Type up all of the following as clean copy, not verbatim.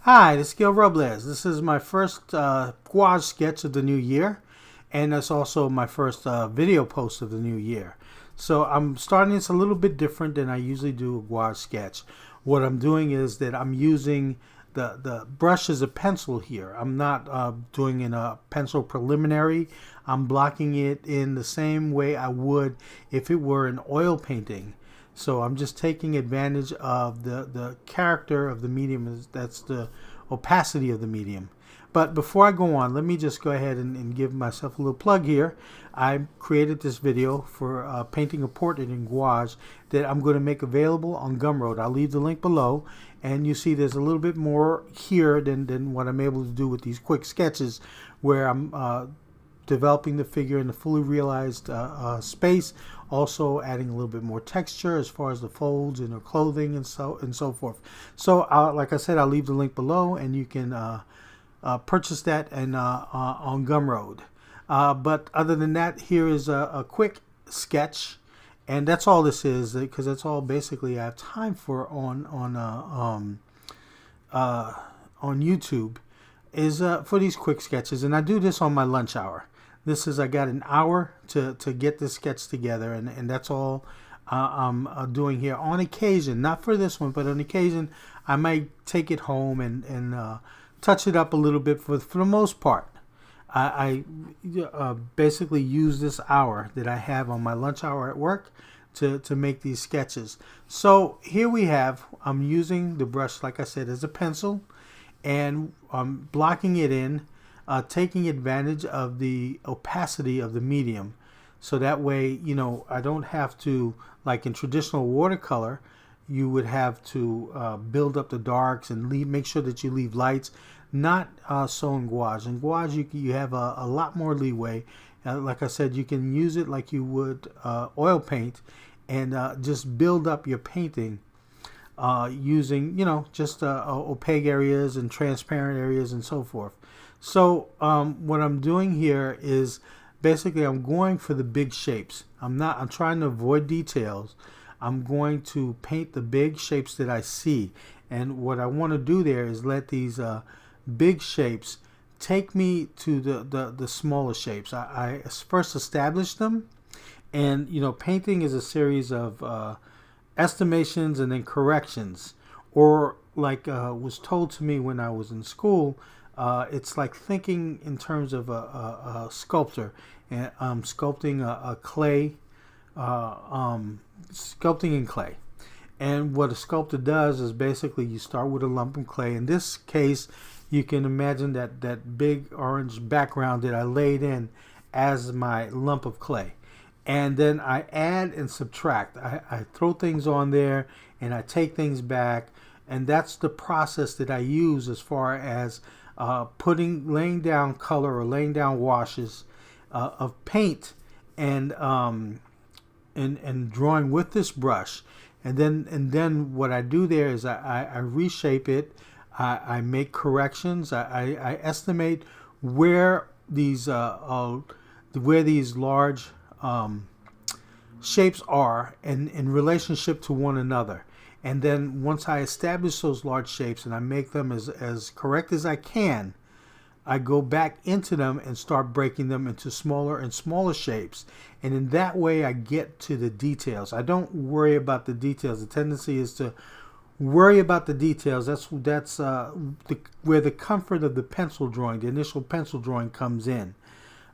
Hi, this is Gil Robles. This is my first gouache sketch of the new year, and that's also my first video post of the new year. So I'm starting this a little bit different than I usually do a gouache sketch. What I'm doing is that I'm using the brush as a pencil here. I'm not doing in a pencil preliminary. I'm blocking it in the same way I would if it were an oil painting. So I'm just taking advantage of the character of the medium. That's the opacity of the medium. But before I go on, let me just go ahead and give myself a little plug here. I created this video for painting a portrait in gouache that I'm going to make available on Gumroad. I'll leave the link below. And you see there's a little bit more here than what I'm able to do with these quick sketches where I'm developing the figure in the fully realized space, also adding a little bit more texture as far as the folds and her clothing and so forth. So like I said, I'll leave the link below, and you can purchase that on Gumroad. But other than that, here is a quick sketch, and that's all this is, because that's all basically I have time for on YouTube, is for these quick sketches, and I do this on my lunch hour. I got an hour to get this sketch together, and that's all I'm doing here. On occasion, not for this one, but on occasion, I might take it home and touch it up a little bit. For the most part, I basically use this hour that I have on my lunch hour at work to make these sketches. So here we have, I'm using the brush, like I said, as a pencil, and I'm blocking it in, taking advantage of the opacity of the medium. So that way, I don't have to, like in traditional watercolor, you would have to build up the darks and make sure that you leave lights. Not so in gouache. In gouache, you have a lot more leeway. Like I said, you can use it like you would oil paint, and just build up your painting using, just opaque areas and transparent areas and so forth. So what I'm doing here is basically I'm going for the big shapes. I'm trying to avoid details. I'm going to paint the big shapes that I see. And what I want to do there is let these big shapes take me to the smaller shapes. I first establish them, and painting is a series of estimations and then corrections, or like was told to me when I was in school, it's like thinking in terms of a sculptor, and sculpting a clay, sculpting in clay. And what a sculptor does is basically you start with a lump of clay. In this case, you can imagine that big orange background that I laid in as my lump of clay. And then I add and subtract. I throw things on there and I take things back. And that's the process that I use as far as laying down color or laying down washes of paint and drawing with this brush. And then what I do there is I reshape it. I make corrections. I estimate where these large shapes are in relationship to one another. And then once I establish those large shapes and I make them as correct as I can, I go back into them and start breaking them into smaller and smaller shapes. And in that way, I get to the details. I don't worry about the details. The tendency is to worry about the details. That's where the comfort of the pencil drawing, the initial pencil drawing, comes in.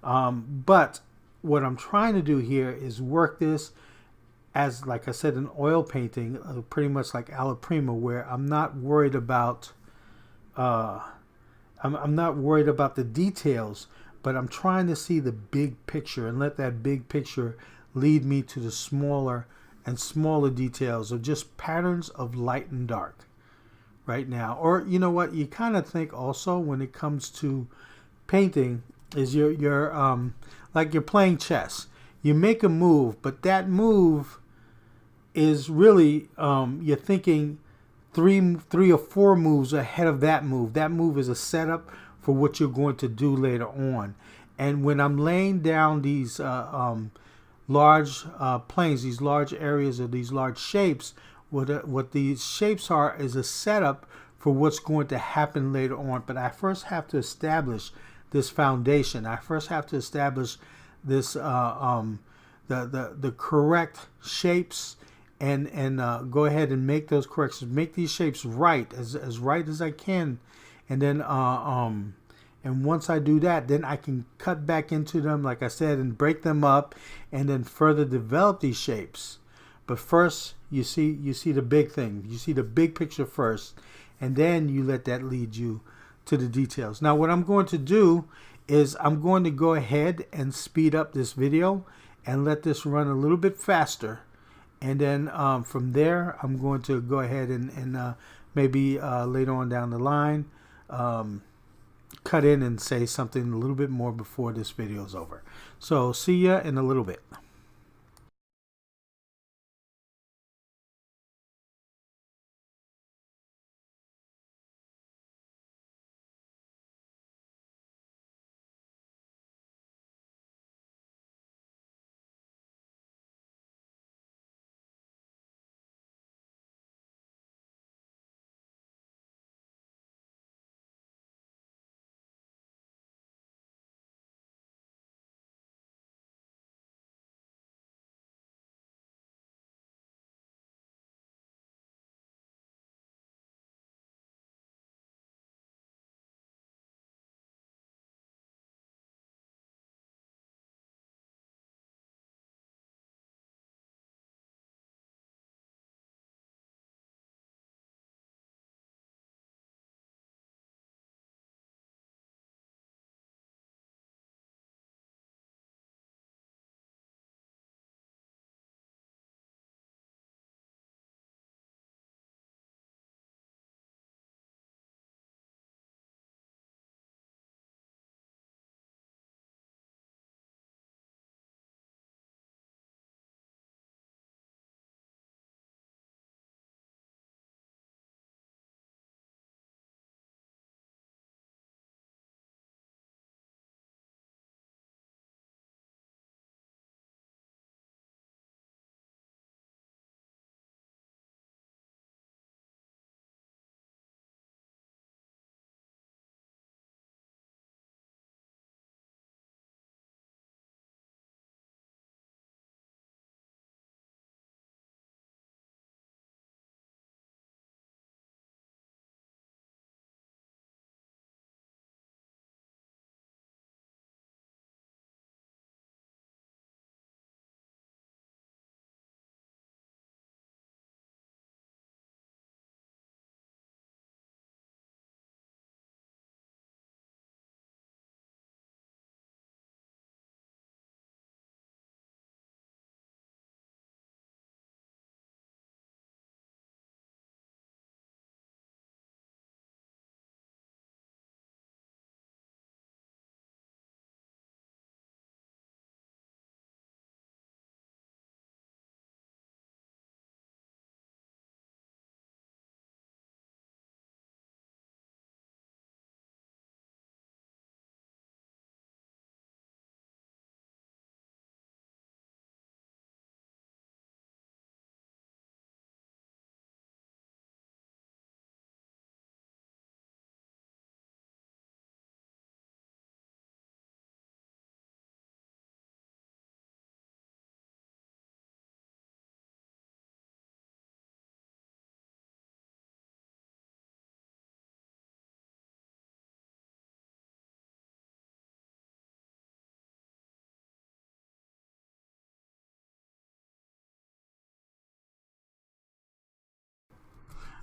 But what I'm trying to do here is work this as, like I said, an oil painting, pretty much like alla prima, where I'm not worried about I'm not worried about the details, but I'm trying to see the big picture and let that big picture lead me to the smaller and smaller details of just patterns of light and dark right now. Or you know what, you kind of think also when it comes to painting is you're like you're playing chess. You make a move, but that move is really you're thinking three or four moves ahead of that move. That move is a setup for what you're going to do later on. And when I'm laying down these large planes, these large areas of these large shapes, what these shapes are is a setup for what's going to happen later on. But I first have to establish this foundation. I first have to establish this the correct shapes, and go ahead and make those corrections. Make these shapes right, as right as I can, and then and once I do that, then I can cut back into them, like I said, and break them up, and then further develop these shapes. But first, you see the big thing. You see the big picture first, and then you let that lead you to the details. Now, what I'm going to do is I'm going to go ahead and speed up this video and let this run a little bit faster. And then from there, I'm going to go ahead and maybe later on down the line, cut in and say something a little bit more before this video is over. So see ya in a little bit.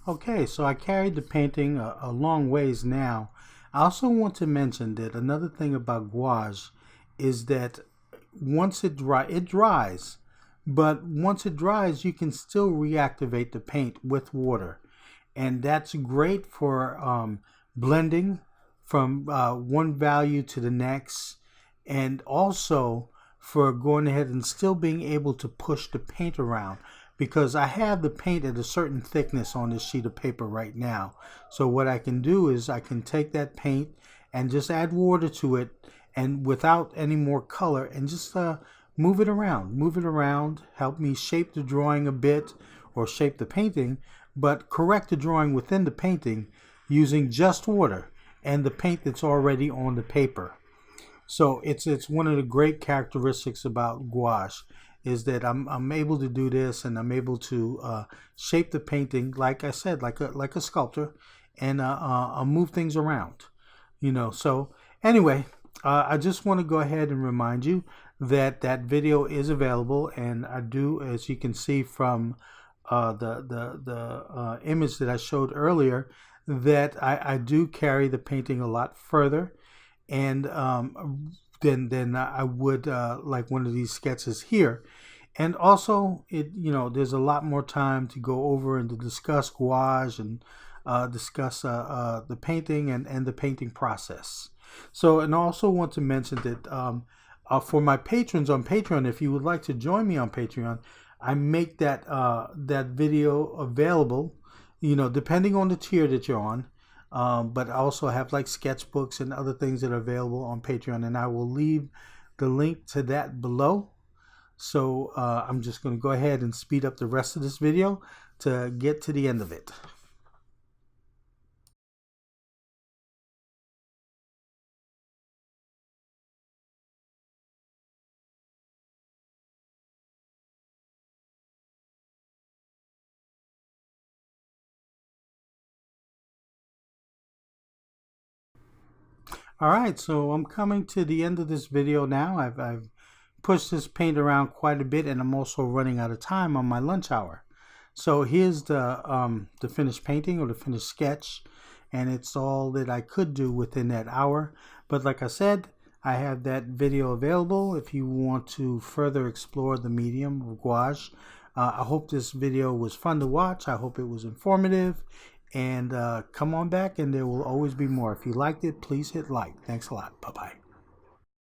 Okay, so I carried the painting a long ways now. I also want to mention that another thing about gouache is that once it dries, but once it dries, you can still reactivate the paint with water. And that's great for blending from one value to the next, and also for going ahead and still being able to push the paint around, because I have the paint at a certain thickness on this sheet of paper right now. So what I can do is I can take that paint and just add water to it, and without any more color, and just move it around, help me shape the drawing a bit, or shape the painting, but correct the drawing within the painting, using just water and the paint that's already on the paper. So it's one of the great characteristics about gouache is that I'm able to do this, and I'm able to shape the painting, like I said, like a sculptor, and move things around. So anyway, I just want to go ahead and remind you that that video is available, and I do, as you can see from the image that I showed earlier, that I do carry the painting a lot further, and than I would like one of these sketches here. And also, there's a lot more time to go over and to discuss gouache and discuss the painting and the painting process. So, and I also want to mention that for my patrons on Patreon, if you would like to join me on Patreon, I make that video available, depending on the tier that you're on. But I also have like sketchbooks and other things that are available on Patreon, and I will leave the link to that below. So I'm just going to go ahead and speed up the rest of this video to get to the end of it. All right, so I'm coming to the end of this video now. I've pushed this paint around quite a bit, and I'm also running out of time on my lunch hour. So here's the finished painting, or the finished sketch, and it's all that I could do within that hour. But like I said, I have that video available if you want to further explore the medium of gouache. I hope this video was fun to watch. I hope it was informative. And come on back, and there will always be more. If you liked it, please hit like. Thanks a lot. Bye-bye.